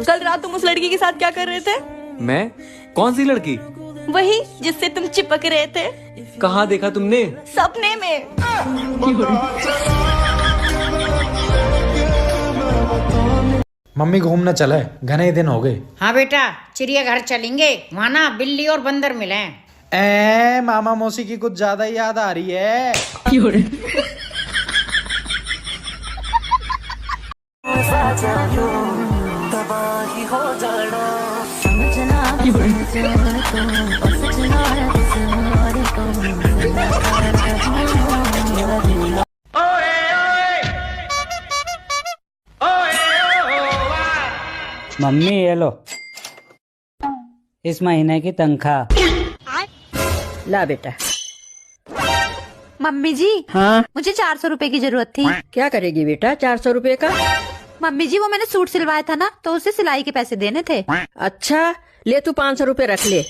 कल रात तुम उस लड़की के साथ क्या कर रहे थे? मैं? कौन सी लड़की? वही जिससे तुम चिपक रहे थे। कहाँ देखा तुमने? सपने में। मम्मी घूमना चले, घने दिन हो गए। हाँ बेटा, चिड़ियाघर चलेंगे, वहाँ ना बिल्ली और बंदर मिले। मामा मौसी की कुछ ज्यादा ही याद आ रही है। मम्मी ये लो इस महीने की तनख्वाह। ला बेटा। मम्मी जी, हाँ? मुझे 400 रुपए की जरूरत थी। क्या करेगी बेटा 400 रुपए का? मम्मी जी, वो मैंने सूट सिलवाया था ना, तो उसे सिलाई के पैसे देने थे। अच्छा, ले तू 500 रुपए रख ले,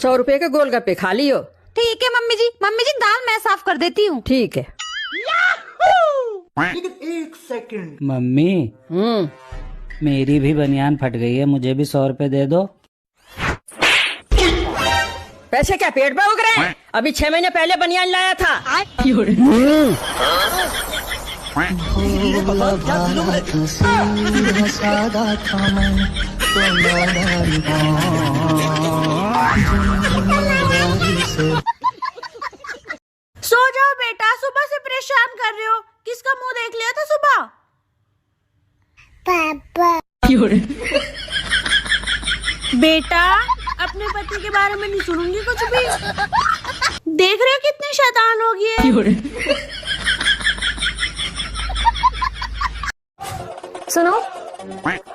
100 रुपए के गोलगप्पे खा लियो। ठीक है मम्मी जी। मम्मी जी, दाल मैं साफ कर देती हूँ। ठीक है। मम्मी मेरी भी बनियान फट गई है, मुझे भी 100 रुपए दे दो। पैसे क्या पेट पे उग रहे हैं? अभी 6 महीने पहले बनियान लाया था। सो जाओ बेटा, सुबह से परेशान कर रहे हो। किसका मुंह देख लिया था सुबह? पापा। बेटा, अपने पति के बारे में नहीं सुनूंगी कुछ भी। देख रहे हो कितनी शैतान हो गई है। सुनो,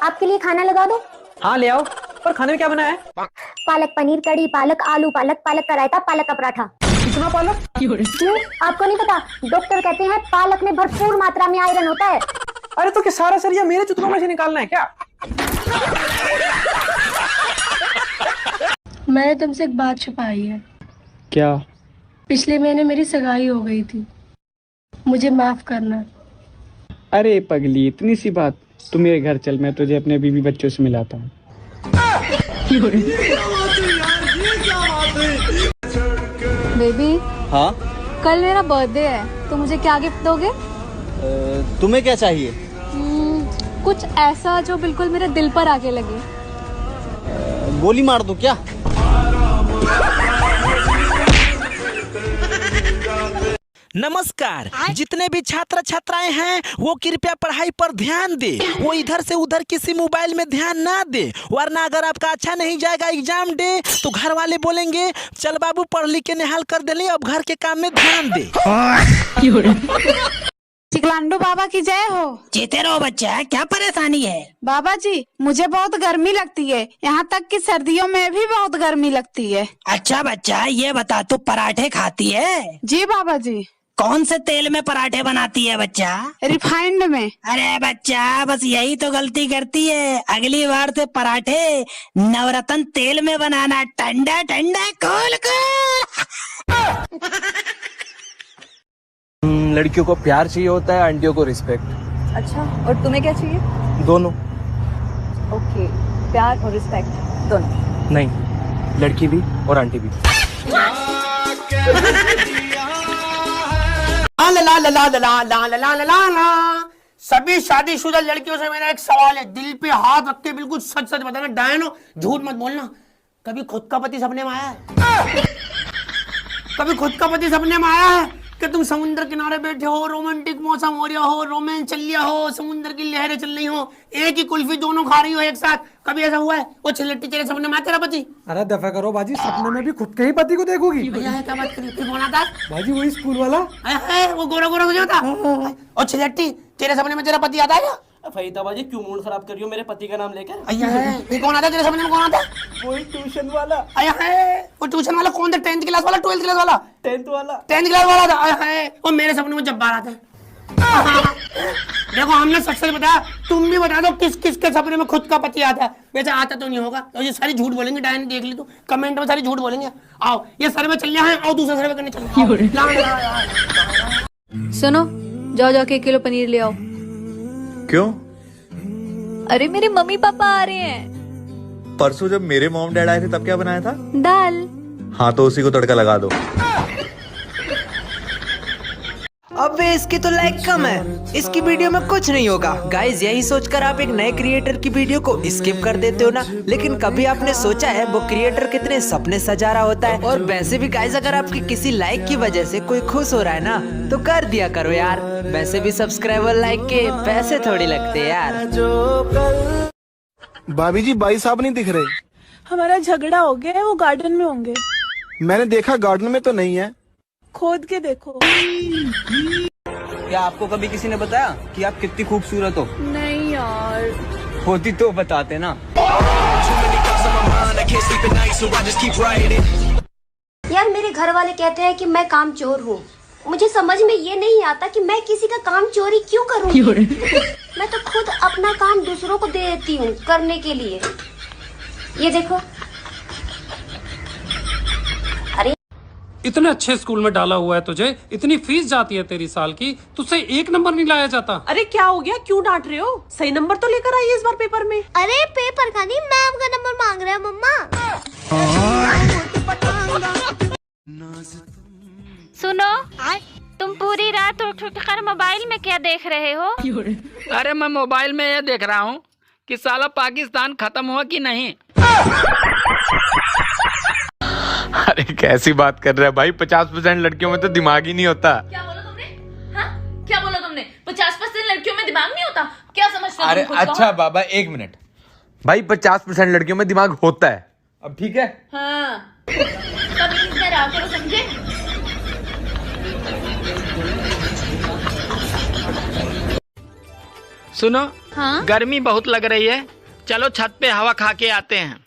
आपके लिए खाना लगा दो। हाँ ले आओ। पर खाने में क्या बना है? पालक पनीर कड़ी, पालक आलू, पालक का रायता, पालक का पराठा। कितना पालक? क्यों, आपको नहीं पता? डॉक्टर कहते हैं पालक में भरपूर मात्रा में आयरन होता है। अरे तो क्या सारा सरिया मेरे चुतकों में से निकालना है क्या? मैंने तुमसे एक बात छुपाई है। क्या? पिछले महीने मेरी सगाई हो गई थी, मुझे माफ करना। अरे पगली, इतनी सी बात। तू मेरे घर चल, मैं तुझे अपने बीवी बच्चों से मिलाता हूँ। बेबी, हाँ? कल मेरा बर्थडे है, तो मुझे क्या गिफ्ट दोगे? तुम्हें क्या चाहिए? कुछ ऐसा जो बिल्कुल मेरे दिल पर आके लगे। गोली मार दूं क्या? नमस्कार। जितने भी छात्र छात्राएं हैं वो कृपया पढ़ाई पर ध्यान दे। वो इधर से उधर किसी मोबाइल में ध्यान ना दे, वरना अगर आपका अच्छा नहीं जाएगा एग्जाम डे तो घर वाले बोलेंगे चल बाबू पढ़ लिख के निहाल कर दे, अब घर के काम में ध्यान दे। चिकलांडू बाबा की जय हो। जीते रहो बच्चा, क्या परेशानी है? बाबा जी, मुझे बहुत गर्मी लगती है, यहाँ तक कि सर्दियों में भी बहुत गर्मी लगती है। अच्छा बच्चा, ये बता तू पराठे खाती है? जी बाबा जी। कौन से तेल में पराठे बनाती है बच्चा? रिफाइंड में। अरे बच्चा, बस यही तो गलती करती है। अगली बार से पराठे नवरत्न तेल में बनाना, ठंडा ठंडा कूल कूल। लड़कियों को प्यार चाहिए होता है, आंटियों को रिस्पेक्ट। अच्छा, और तुम्हें क्या चाहिए? दोनों। ओके, प्यार और रिस्पेक्ट दोनों? नहीं, लड़की भी और आंटी भी। ला ला ला ला ला ला ला ला ला ला। सभी शादीशुदा लड़कियों से मेरा एक सवाल है, दिल पे हाथ रख के बिल्कुल सच सच बताना। डायनो, झूठ मत बोलना। कभी खुद का पति सपने में आया है? कभी खुद का पति सपने में आया है कि तुम समुद्र किनारे बैठे हो, रोमांटिक मौसम हो रहा हो, रोमांस चल रहा हो, समुद्र की लहरें चल रही हो, एक ही कुल्फी दोनों खा रही हो एक साथ? कभी ऐसा हुआ है? वो छिलट्टी तेरे सपने में तेरा पति? अरे दफा करो बाजी, सपने में भी खुद के ही पति को देखोगी? क्या बात करी? कौन आता है बाजी? वही स्कूल वाला, वो गोरा गोरा हो जाता। और छिलट्टी तेरे सपने में तेरा पति आता है क्या? फरीदाबाजी, क्यों मूड खराब कर रही हो मेरे पति का नाम लेकर? ये कौन आता है तेरे सपने में? कौन आता है? वही ट्यूशन वाला। वो ट्यूशन वाला कौन था? 10th क्लास वाला, 12th क्लास वाला? 10th वाला। 10th क्लास वाला था। वो मेरे सपने में जब्बार आता है। देखो, हमने सच सच बताया, तुम भी बता दो किस किस के सपने में खुद का पति आता है। वैसे आता तो नहीं होगा, तो ये सारी झूठ बोलेंगे। डायन देख ली तो कमेंट में सारी झूठ बोलेंगे। आओ, ये सर्वे चल रहा है, आओ दूसरा सर्वे करने चल। सुनो, जाओ जाके 1 किलो पनीर ले आओ। क्यों? अरे मेरे मम्मी पापा आ रहे हैं। परसों जब मेरे मॉम डैड आए थे तब क्या बनाया था? दाल। हाँ तो उसी को तड़का लगा दो। अबे इसकी तो लाइक कम है, इसकी वीडियो में कुछ नहीं होगा। गाइज यही सोचकर आप एक नए क्रिएटर की वीडियो को स्किप कर देते हो ना, लेकिन कभी आपने सोचा है वो क्रिएटर कितने सपने सजा रहा होता है। और वैसे भी गाइज अगर आपकी किसी लाइक की वजह से कोई खुश हो रहा है ना तो कर दिया करो यार। वैसे भी सब्सक्राइबर लाइक के पैसे थोड़ी लगते यार। भाभी जी भाई साहब नहीं दिख रहे। हमारा झगड़ा हो गया है, वो गार्डन में होंगे। मैंने देखा गार्डन में तो नहीं है। खोद के देखो। क्या आपको कभी किसी ने बताया कि आप कितनी खूबसूरत हो? नहीं यार। होती तो बताते ना। यार मेरे घर वाले कहते हैं कि मैं कामचोर हूँ। मुझे समझ में ये नहीं आता कि मैं किसी का काम चोरी क्यों करूँ। मैं तो खुद अपना काम दूसरों को दे देती हूँ करने के लिए। ये देखो। इतने अच्छे स्कूल में डाला हुआ है तुझे, इतनी फीस जाती है तेरी साल की, तुझसे 1 नंबर नहीं लाया जाता। अरे क्या हो गया, क्यों डांट रहे हो? सही नंबर तो लेकर आइए इस बार पेपर में। अरे पेपर का नहीं, मैम का नंबर मांग रहे हैं मम्मा। सुनो, तुम पूरी रात उठ कर मोबाइल में क्या देख रहे हो? अरे मैं मोबाइल में ये देख रहा हूँ कि साला पाकिस्तान खत्म हुआ कि नहीं। अरे कैसी बात कर रहा है भाई, 50% लड़कियों में तो दिमाग ही नहीं होता। क्या बोला तुमने? हाँ? क्या बोला तुमने? 50% लड़कियों में दिमाग नहीं होता? क्या समझते हो? अरे अच्छा बाबा 1 मिनट भाई, 50% लड़कियों में दिमाग होता है। अब ठीक है। हाँ। कभी इसमें रहा करो, समझे? सुनो, हाँ? गर्मी बहुत लग रही है, चलो छत पे हवा खा के आते हैं।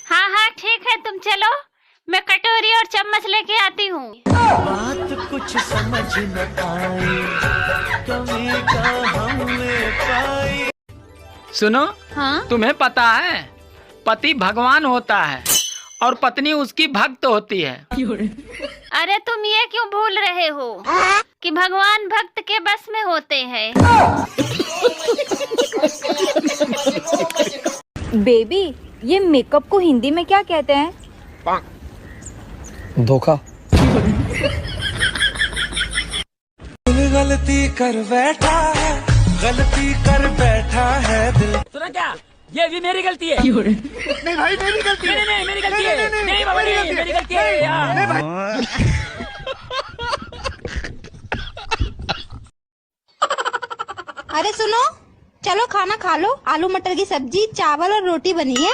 हाँ हाँ ठीक है, तुम चलो, मैं कटोरी और चम्मच लेके आती हूँ। बात कुछ समझ न आए, कमी का हमने पाई। सुनो, हाँ? तुम्हें पता है पति भगवान होता है और पत्नी उसकी भक्त होती है। अरे तुम ये क्यों भूल रहे हो कि भगवान भक्त के बस में होते हैं। बेबी, ये मेकअप को हिंदी में क्या कहते हैं? धोखा। गलती कर बैठा है, गलती कर बैठा है दिल। सुना क्या? ये भी मेरी गलती है। नहीं भाई मेरी गलती है। नहीं मेरी गलती है। नहीं बाबा नहीं, मेरी गलती है यार। अरे सुनो, चलो खाना खा लो। आलू मटर की सब्जी, चावल और रोटी बनी है।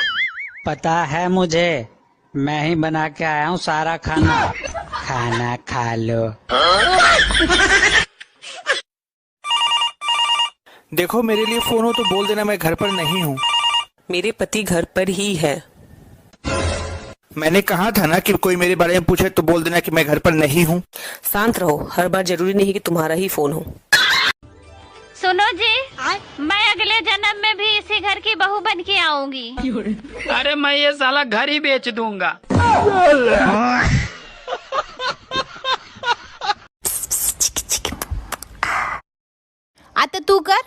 पता है मुझे, मैं ही बना के आया हूँ सारा खाना। खाना खा लो। देखो मेरे लिए फोन हो तो बोल देना मैं घर पर नहीं हूँ। मेरे पति घर पर ही है। मैंने कहा था ना कि कोई मेरे बारे में पूछे तो बोल देना कि मैं घर पर नहीं हूँ। शांत रहो, हर बार जरूरी नहीं कि तुम्हारा ही फोन हो। सुनो जी, मैं अगले जन्म में भी इसी घर की बहू बन के आऊंगी। अरे मैं ये साला घर ही बेच दूंगा। आता तू कर।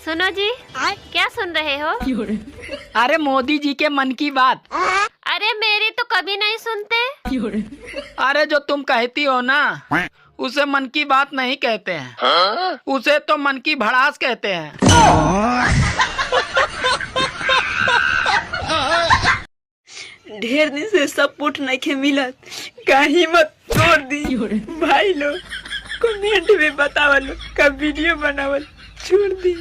सुनो जी, क्या सुन रहे हो? अरे मोदी जी के मन की बात। अरे मेरी तो कभी नहीं सुनते। अरे जो तुम कहती हो ना, उसे मन की बात नहीं कहते हैं, उसे तो मन की भड़ास कहते हैं। ढेर दिन से सब पुट नहीं के मिलत, कहीं मत तोड़ दी। भाई लोग कमेंट में बतावल, कब वीडियो बनावल छोड़ दी।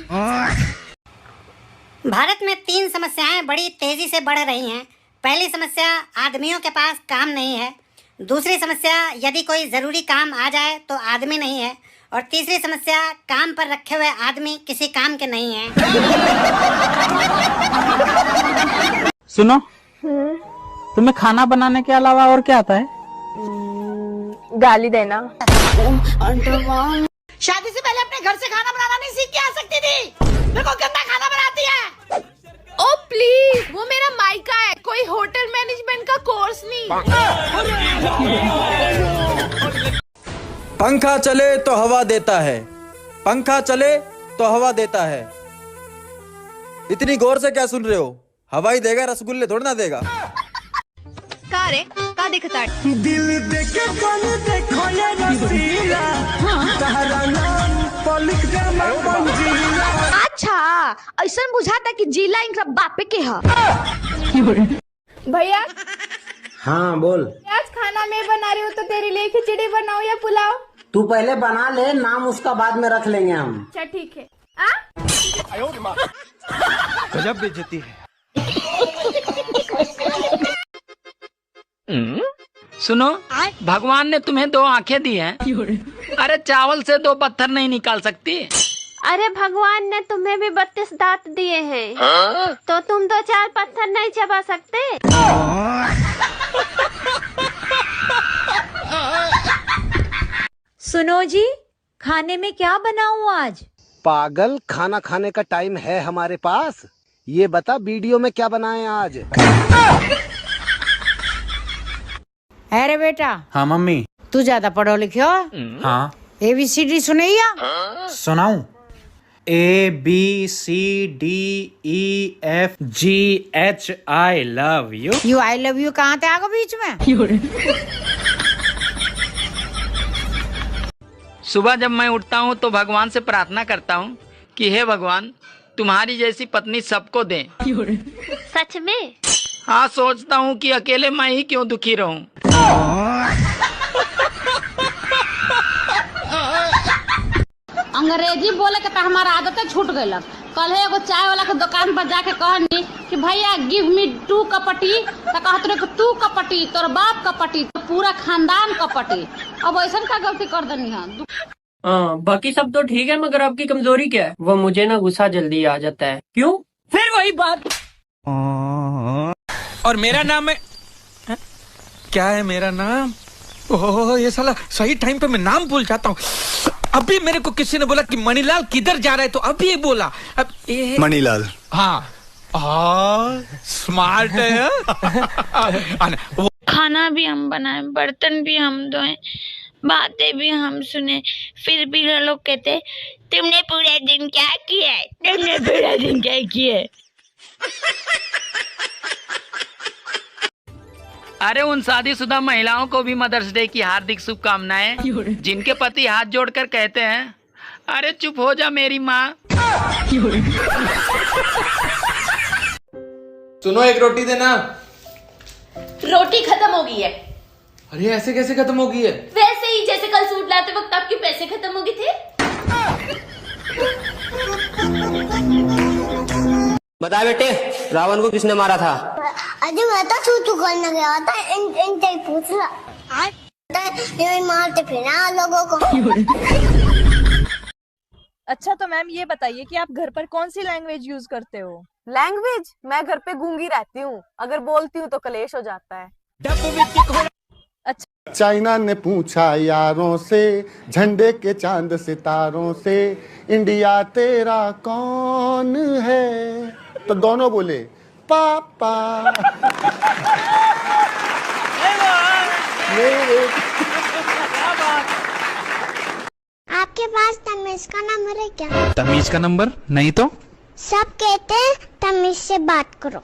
भारत में 3 समस्याएं बड़ी तेजी से बढ़ रही हैं। पहली समस्या, आदमियों के पास काम नहीं है। दूसरी समस्या, यदि कोई ज़रूरी काम आ जाए तो आदमी नहीं है। और तीसरी समस्या, काम पर रखे हुए आदमी किसी काम के नहीं हैं। सुनो, तुम्हें खाना बनाने के अलावा और क्या आता है? गाली देना। शादी से पहले अपने घर से खाना बनाना नहीं सीख के आ सकती थी। देखो गंदा खाना बनाती है। ओ प्लीज, वो मेरा मायका है, कोई होटल मैनेजमेंट का कोर्स नहीं। पंखा चले तो हवा देता है, पंखा चले तो हवा देता है। इतनी गौर से क्या सुन रहे हो? हवा ही देगा, रसगुल्ले थोड़ा ना देगा। का रे का दिखता दिल देके कौन देखो ये रसीला, तारा नाम पर लिख दे मैं पंजीला। अच्छा ऐसा बुझाता कि जिला इनका बापे के है। भैया हाँ बोल। आज खाना मैं बना रही हूँ तो तेरे लिए खिचड़ी बनाऊँ या पुलाव? तू पहले बना ले, नाम उसका बाद में रख लेंगे हम। अच्छा ठीक है। गजब बेइज्जती है। सुनो, भगवान ने तुम्हें 2 आंखें दी हैं। अरे चावल से 2 पत्थर नहीं निकाल सकती। अरे भगवान ने तुम्हें भी 32 दांत दिए हैं, तो तुम 2-4 पत्थर नहीं चबा सकते? सुनो जी, खाने में क्या बनाऊं आज? पागल, खाना खाने का टाइम है हमारे पास। ये बता वीडियो में क्या बनाए आज? अरे बेटा। हाँ मम्मी। तू ज्यादा पढ़ो लिखो। हाँ। ABCD सुनैया? सुनाऊं? ABCDEFGH I love you। You I love you कहाँ थे आगो बीच में? सुबह जब मैं उठता हूँ तो भगवान से प्रार्थना करता हूँ कि हे भगवान, तुम्हारी जैसी पत्नी सबको दें। सच में? हाँ, सोचता हूँ कि अकेले मैं ही क्यों दुखी रहूं। अंग्रेजी बोले के तो हमारा आदत छूट गई। कल है एगो चाय वाला के दुकान पर जाके कहनी कि भैया गिव मी 2 कपटी, तो कहत रहे कि तू कपटी, तोर बाप कपटी, तो पूरा खानदान कपटी। अब ऐसा का गलती कर देनी है? बाकी सब तो ठीक है, मगर आपकी कमजोरी क्या है? वो मुझे ना गुस्सा जल्दी आ जाता है। क्यों? फिर वही बात। और मेरा नाम है क्या है? मेरा नाम, ओह ये साला सही टाइम पे मैं नाम भूल जाता हूँ। अभी मेरे को किसी ने बोला कि मणिलाल किधर जा रहा है, तो अभी ये बोला। अब मणिलाल। हाँ, स्मार्ट है। खाना भी हम बनाए, बर्तन भी हम धोए, बातें भी हम सुने, फिर भी लोग कहते तुमने पूरे दिन क्या किया है, तुमने पूरा दिन क्या किया है। अरे उन शादीशुदा महिलाओं को भी मदर्स डे की हार्दिक शुभकामनाएं, जिनके पति हाथ जोड़कर कहते हैं अरे चुप हो जा मेरी माँ। सुनो, एक रोटी देना। रोटी खत्म हो गई है। अरे ऐसे कैसे खत्म हो गई है? वैसे ही जैसे कल सूट लाते वक्त आपके पैसे खत्म हो गए थे। बता बेटे, रावण को किसने मारा था? अरे मैं तो छू करने गया था, इनसे पूछ रहा। ये मारते फिर लोगों को। अच्छा तो मैम ये बताइए कि आप घर पर कौन सी लैंग्वेज यूज करते हो? लैंग्वेज? मैं घर पे गूंगी रहती हूँ, अगर बोलती हूँ तो कलेश हो जाता है। अच्छा। चाइना ने पूछा यारों से, झंडे के चांद सितारों से, इंडिया तेरा कौन है? तो दोनों बोले पापा। आपके पास तमीज का नंबर है क्या? तमीज का नंबर नहीं तो? सब कहते हैं तमीज से बात करो।